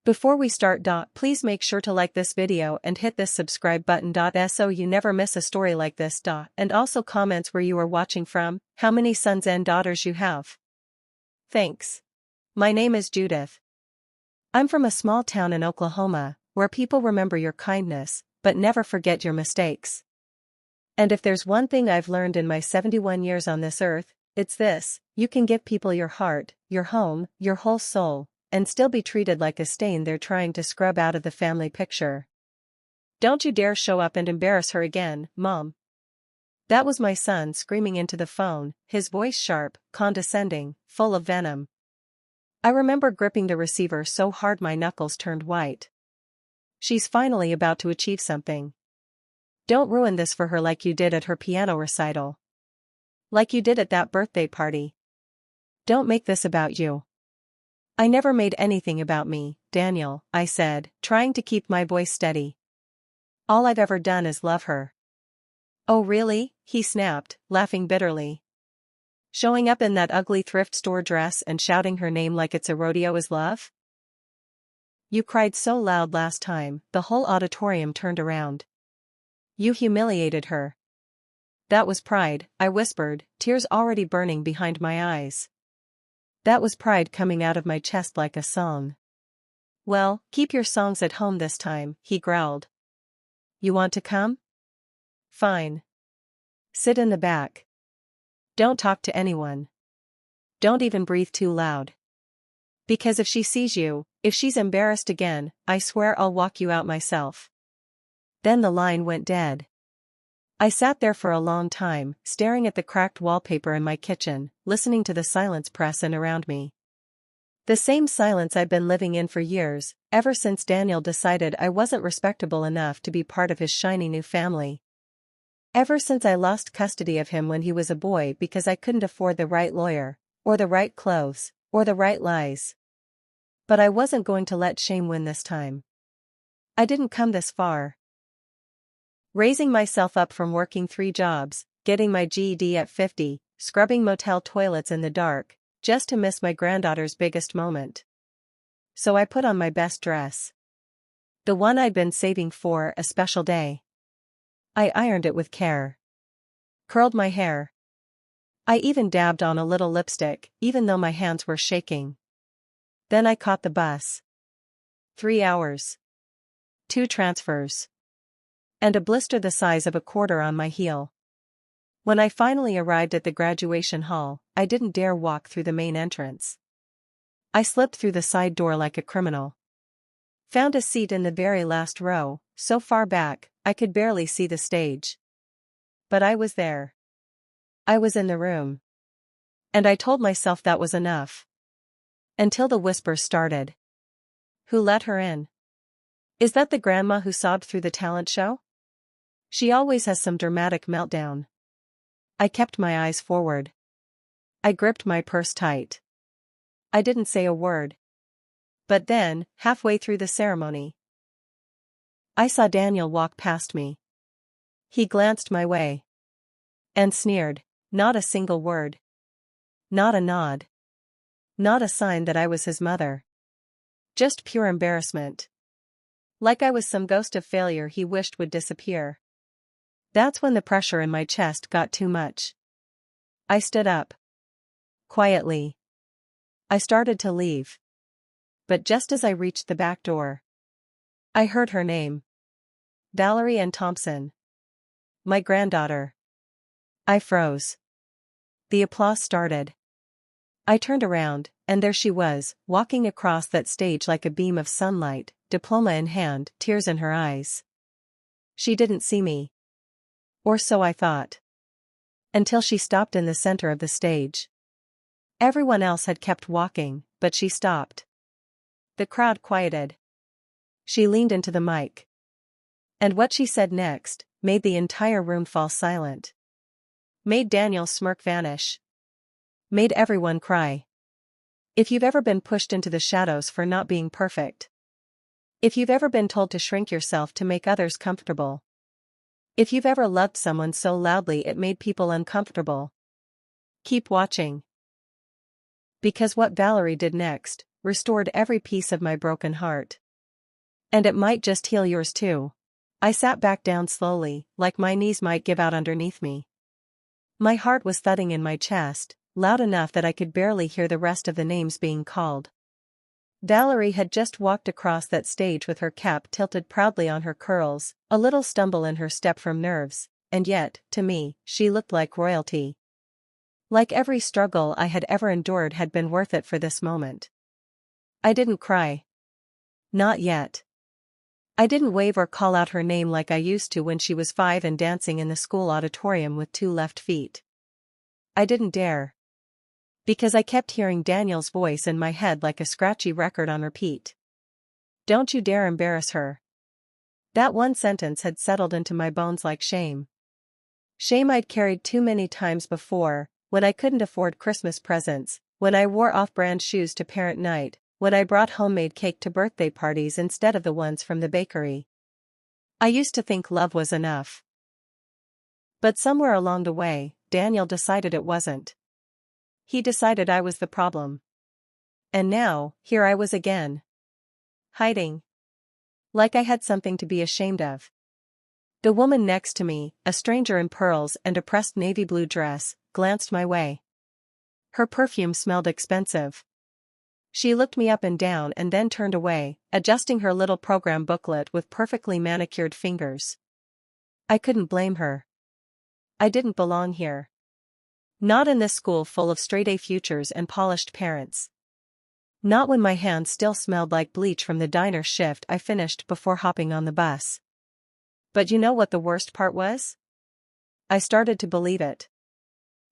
Before we start, please make sure to like this video and hit this subscribe button, so you never miss a story like this. And also comments where you are watching from, how many sons and daughters you have. Thanks. My name is Judith. I'm from a small town in Oklahoma, where people remember your kindness, but never forget your mistakes. And if there's one thing I've learned in my 71 years on this earth, it's this: you can give people your heart, your home, your whole soul, and still be treated like a stain they're trying to scrub out of the family picture. Don't you dare show up and embarrass her again, Mom. That was my son screaming into the phone, his voice sharp, condescending, full of venom. I remember gripping the receiver so hard my knuckles turned white. She's finally about to achieve something. Don't ruin this for her like you did at her piano recital. Like you did at that birthday party. Don't make this about you. I never made anything about me, Daniel, I said, trying to keep my voice steady. All I've ever done is love her. Oh really? He snapped, laughing bitterly. Showing up in that ugly thrift store dress and shouting her name like it's a rodeo is love? You cried so loud last time, the whole auditorium turned around. You humiliated her. That was pride, I whispered, tears already burning behind my eyes. That was pride coming out of my chest like a song. Well, keep your songs at home this time, he growled. You want to come? Fine. Sit in the back. Don't talk to anyone. Don't even breathe too loud. Because if she sees you, if she's embarrassed again, I swear I'll walk you out myself. Then the line went dead. I sat there for a long time, staring at the cracked wallpaper in my kitchen, listening to the silence press in around me. The same silence I'd been living in for years, ever since Daniel decided I wasn't respectable enough to be part of his shiny new family. Ever since I lost custody of him when he was a boy because I couldn't afford the right lawyer, or the right clothes, or the right lies. But I wasn't going to let shame win this time. I didn't come this far. Raising myself up from working 3 jobs, getting my GED at 50, scrubbing motel toilets in the dark, just to miss my granddaughter's biggest moment. So I put on my best dress. The one I'd been saving for a special day. I ironed it with care. Curled my hair. I even dabbed on a little lipstick, even though my hands were shaking. Then I caught the bus. 3 hours. 2 transfers. And a blister the size of a quarter on my heel. When I finally arrived at the graduation hall, I didn't dare walk through the main entrance. I slipped through the side door like a criminal. Found a seat in the very last row, so far back, I could barely see the stage. But I was there. I was in the room. And I told myself that was enough. Until the whispers started. Who let her in? Is that the grandma who sobbed through the talent show? She always has some dramatic meltdown. I kept my eyes forward. I gripped my purse tight. I didn't say a word. But then, halfway through the ceremony, I saw Daniel walk past me. He glanced my way. And sneered, not a single word. Not a nod. Not a sign that I was his mother. Just pure embarrassment. Like I was some ghost of failure he wished would disappear. That's when the pressure in my chest got too much. I stood up. Quietly. I started to leave. But just as I reached the back door, I heard her name. Valerie Ann Thompson. My granddaughter. I froze. The applause started. I turned around, and there she was, walking across that stage like a beam of sunlight, diploma in hand, tears in her eyes. She didn't see me. Or so I thought. Until she stopped in the center of the stage. Everyone else had kept walking, but she stopped. The crowd quieted. She leaned into the mic. And what she said next made the entire room fall silent. Made Daniel's smirk vanish. Made everyone cry. If you've ever been pushed into the shadows for not being perfect. If you've ever been told to shrink yourself to make others comfortable. If you've ever loved someone so loudly it made people uncomfortable. Keep watching. Because what Valerie did next restored every piece of my broken heart. And it might just heal yours too. I sat back down slowly, like my knees might give out underneath me. My heart was thudding in my chest, loud enough that I could barely hear the rest of the names being called. Valerie had just walked across that stage with her cap tilted proudly on her curls, a little stumble in her step from nerves, and yet, to me, she looked like royalty. Like every struggle I had ever endured had been worth it for this moment. I didn't cry. Not yet. I didn't wave or call out her name like I used to when she was 5 and dancing in the school auditorium with 2 left feet. I didn't dare. Because I kept hearing Daniel's voice in my head like a scratchy record on repeat. Don't you dare embarrass her. That one sentence had settled into my bones like shame. Shame I'd carried too many times before, when I couldn't afford Christmas presents, when I wore off-brand shoes to parent night, when I brought homemade cake to birthday parties instead of the ones from the bakery. I used to think love was enough. But somewhere along the way, Daniel decided it wasn't. He decided I was the problem. And now, here I was again. Hiding. Like I had something to be ashamed of. The woman next to me, a stranger in pearls and a pressed navy blue dress, glanced my way. Her perfume smelled expensive. She looked me up and down and then turned away, adjusting her little program booklet with perfectly manicured fingers. I couldn't blame her. I didn't belong here. Not in this school full of straight-A futures and polished parents. Not when my hands still smelled like bleach from the diner shift I finished before hopping on the bus. But you know what the worst part was? I started to believe it.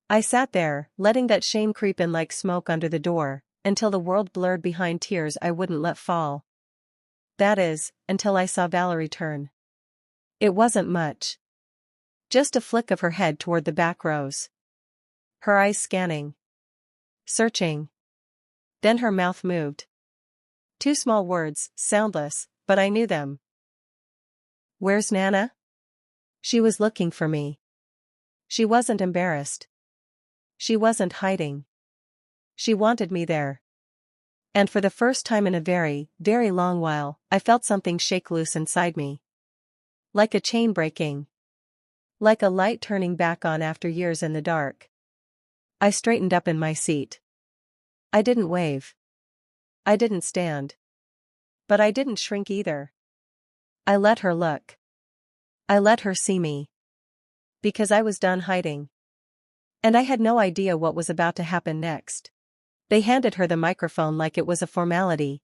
I sat there, letting that shame creep in like smoke under the door, until the world blurred behind tears I wouldn't let fall. That is, until I saw Valerie turn. It wasn't much. Just a flick of her head toward the back rows. Her eyes scanning. Searching. Then her mouth moved. 2 small words, soundless, but I knew them. Where's Nana? She was looking for me. She wasn't embarrassed. She wasn't hiding. She wanted me there. And for the first time in a very, very long while, I felt something shake loose inside me. Like a chain breaking. Like a light turning back on after years in the dark. I straightened up in my seat. I didn't wave. I didn't stand. But I didn't shrink either. I let her look. I let her see me. Because I was done hiding. And I had no idea what was about to happen next. They handed her the microphone like it was a formality.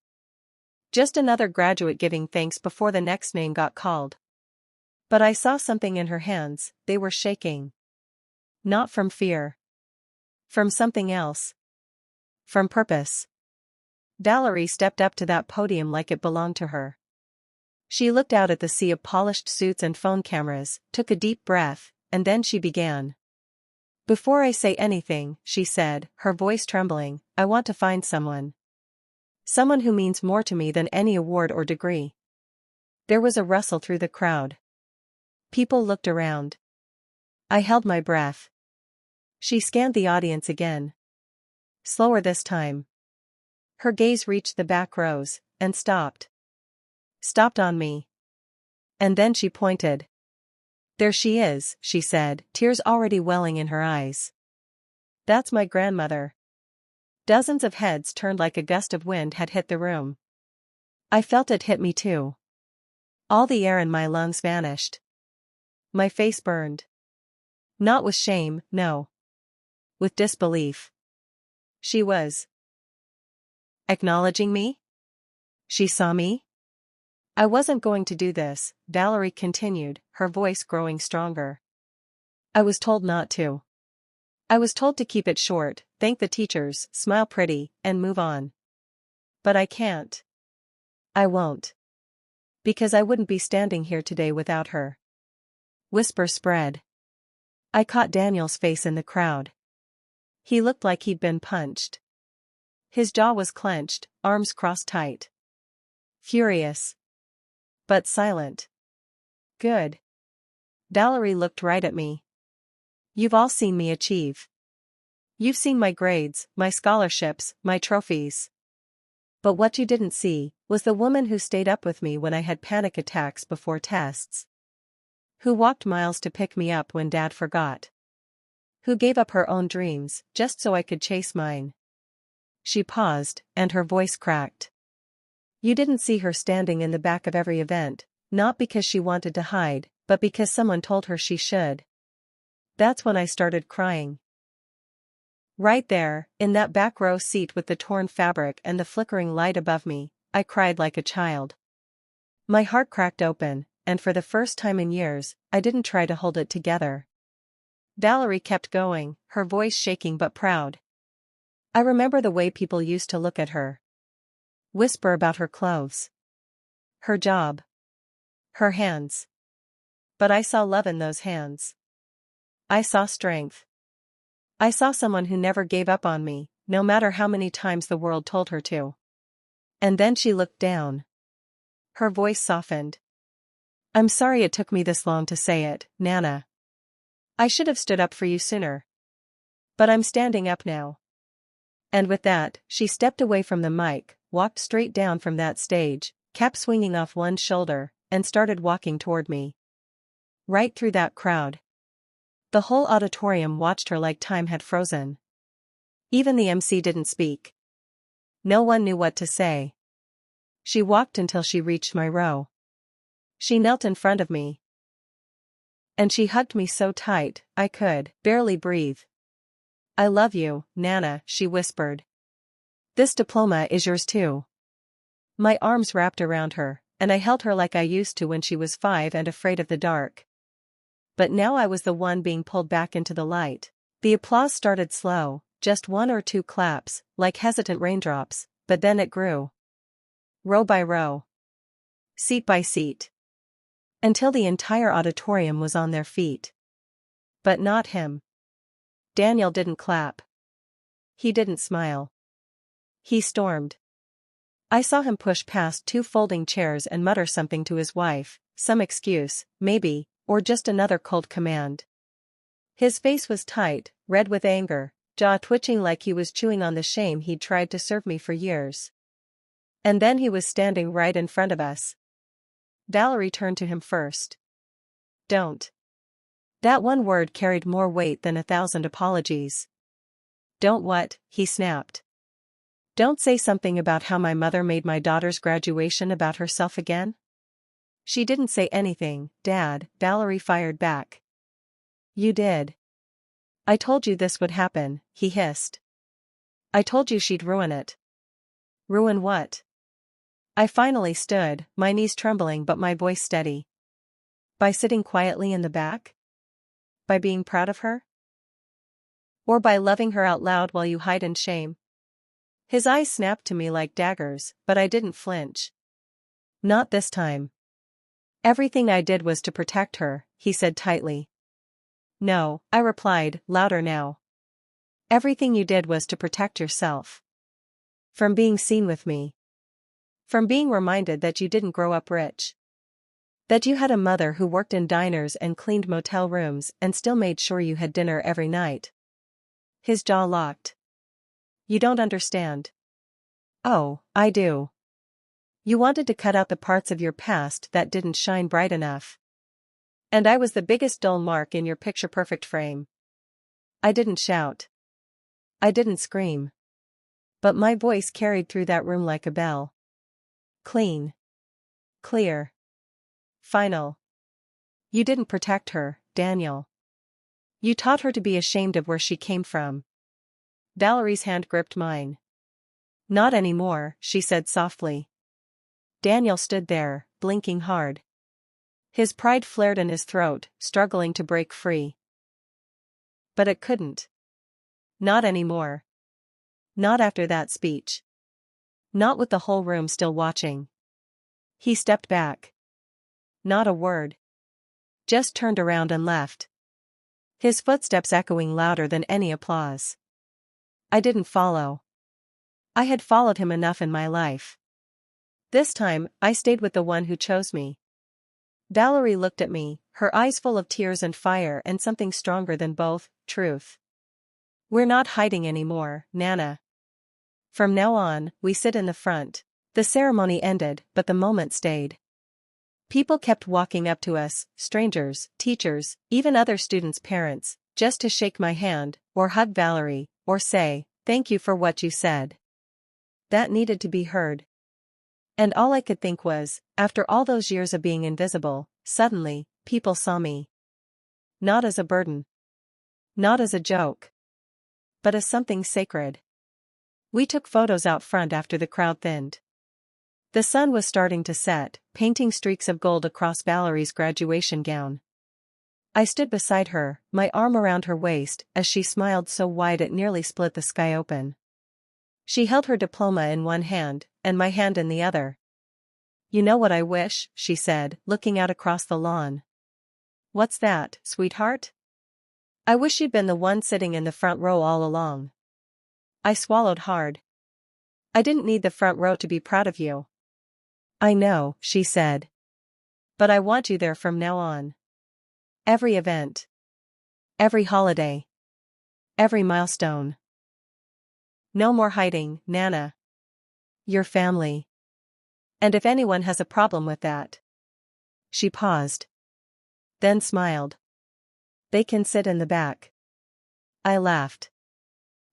Just another graduate giving thanks before the next name got called. But I saw something in her hands, they were shaking. Not from fear. From something else. From purpose. Valerie stepped up to that podium like it belonged to her. She looked out at the sea of polished suits and phone cameras, took a deep breath, and then she began. Before I say anything, she said, her voice trembling, I want to find someone. Someone who means more to me than any award or degree. There was a rustle through the crowd. People looked around. I held my breath. She scanned the audience again. Slower this time. Her gaze reached the back rows, and stopped. Stopped on me. And then she pointed. There she is, she said, tears already welling in her eyes. That's my grandmother. Dozens of heads turned like a gust of wind had hit the room. I felt it hit me too. All the air in my lungs vanished. My face burned. Not with shame, no. With disbelief. She was acknowledging me? She saw me? I wasn't going to do this, Valerie continued, her voice growing stronger. I was told not to. I was told to keep it short, thank the teachers, smile pretty, and move on. But I can't. I won't. Because I wouldn't be standing here today without her. Whisper spread. I caught Daniel's face in the crowd. He looked like he'd been punched. His jaw was clenched, arms crossed tight. Furious. But silent. Good. Valerie looked right at me. You've all seen me achieve. You've seen my grades, my scholarships, my trophies. But what you didn't see was the woman who stayed up with me when I had panic attacks before tests. Who walked miles to pick me up when Dad forgot. Who gave up her own dreams just so I could chase mine. She paused, and her voice cracked. You didn't see her standing in the back of every event, not because she wanted to hide, but because someone told her she should. That's when I started crying. Right there, in that back row seat with the torn fabric and the flickering light above me, I cried like a child. My heart cracked open, and for the first time in years, I didn't try to hold it together. Valerie kept going, her voice shaking but proud. I remember the way people used to look at her. Whisper about her clothes. Her job. Her hands. But I saw love in those hands. I saw strength. I saw someone who never gave up on me, no matter how many times the world told her to. And then she looked down. Her voice softened. I'm sorry it took me this long to say it, Nana. I should have stood up for you sooner. But I'm standing up now. And with that, she stepped away from the mic, walked straight down from that stage, kept swinging off one shoulder, and started walking toward me. Right through that crowd. The whole auditorium watched her like time had frozen. Even the MC didn't speak. No one knew what to say. She walked until she reached my row. She knelt in front of me. And she hugged me so tight, I could barely breathe. I love you, Nana, she whispered. This diploma is yours too. My arms wrapped around her, and I held her like I used to when she was 5 and afraid of the dark. But now I was the one being pulled back into the light. The applause started slow, just 1 or 2 claps, like hesitant raindrops, but then it grew. Row by row. Seat by seat. Until the entire auditorium was on their feet. But not him. Daniel didn't clap. He didn't smile. He stormed. I saw him push past 2 folding chairs and mutter something to his wife, some excuse, maybe, or just another cold command. His face was tight, red with anger, jaw twitching like he was chewing on the shame he'd tried to serve me for years. And then he was standing right in front of us. Valerie turned to him first. Don't. That one word carried more weight than 1,000 apologies. Don't what? He snapped. Don't say something about how my mother made my daughter's graduation about herself again? She didn't say anything, Dad, Valerie fired back. You did. I told you this would happen, he hissed. I told you she'd ruin it. Ruin what? I finally stood, my knees trembling but my voice steady. By sitting quietly in the back? By being proud of her? Or by loving her out loud while you hide in shame? His eyes snapped to me like daggers, but I didn't flinch. Not this time. Everything I did was to protect her, he said tightly. No, I replied, louder now. Everything you did was to protect yourself. From being seen with me. From being reminded that you didn't grow up rich. That you had a mother who worked in diners and cleaned motel rooms and still made sure you had dinner every night. His jaw locked. You don't understand. Oh, I do. You wanted to cut out the parts of your past that didn't shine bright enough. And I was the biggest dull mark in your picture-perfect frame. I didn't shout. I didn't scream. But my voice carried through that room like a bell. Clean. Clear. Final. You didn't protect her, Daniel. You taught her to be ashamed of where she came from. Valerie's hand gripped mine. Not anymore, she said softly. Daniel stood there, blinking hard. His pride flared in his throat, struggling to break free. But it couldn't. Not anymore. Not after that speech. Not with the whole room still watching. He stepped back. Not a word. Just turned around and left. His footsteps echoing louder than any applause. I didn't follow. I had followed him enough in my life. This time, I stayed with the one who chose me. Valerie looked at me, her eyes full of tears and fire and something stronger than both, truth. We're not hiding anymore, Nana. From now on, we sit in the front. The ceremony ended, but the moment stayed. People kept walking up to us, strangers, teachers, even other students' parents, just to shake my hand, or hug Valerie, or say, "Thank you for what you said." That needed to be heard. And all I could think was, after all those years of being invisible, suddenly, people saw me. Not as a burden. Not as a joke. But as something sacred. We took photos out front after the crowd thinned. The sun was starting to set, painting streaks of gold across Valerie's graduation gown. I stood beside her, my arm around her waist, as she smiled so wide it nearly split the sky open. She held her diploma in one hand, and my hand in the other. "You know what I wish," she said, looking out across the lawn. "What's that, sweetheart?" "I wish you'd been the one sitting in the front row all along." I swallowed hard. "I didn't need the front row to be proud of you." "I know," she said. "But I want you there from now on. Every event. Every holiday. Every milestone. No more hiding, Nana. You're family. And if anyone has a problem with that..." She paused. Then smiled. "They can sit in the back." I laughed.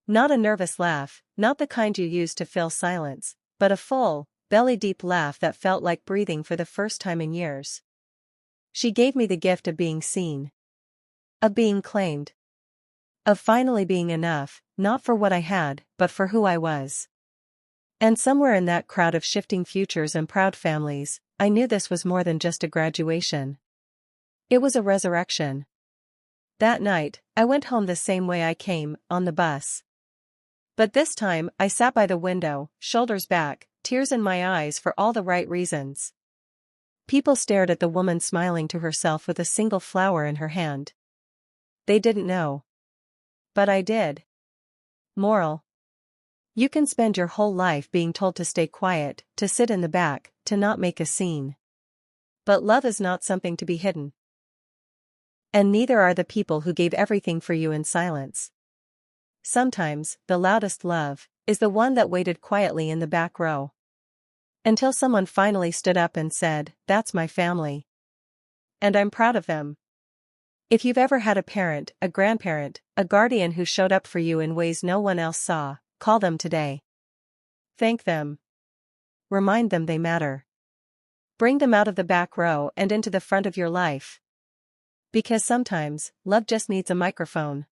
Not a nervous laugh, not the kind you use to fill silence, but a full, belly-deep laugh that felt like breathing for the first time in years. She gave me the gift of being seen. Of being claimed. Of finally being enough, not for what I had, but for who I was. And somewhere in that crowd of shifting futures and proud families, I knew this was more than just a graduation. It was a resurrection. That night, I went home the same way I came, on the bus. But this time, I sat by the window, shoulders back, tears in my eyes for all the right reasons. People stared at the woman smiling to herself with a single flower in her hand. They didn't know. But I did. Moral. You can spend your whole life being told to stay quiet, to sit in the back, to not make a scene. But love is not something to be hidden. And neither are the people who gave everything for you in silence. Sometimes, the loudest love is the one that waited quietly in the back row. Until someone finally stood up and said, "That's my family. And I'm proud of them." If you've ever had a parent, a grandparent, a guardian who showed up for you in ways no one else saw, call them today. Thank them. Remind them they matter. Bring them out of the back row and into the front of your life. Because sometimes, love just needs a microphone.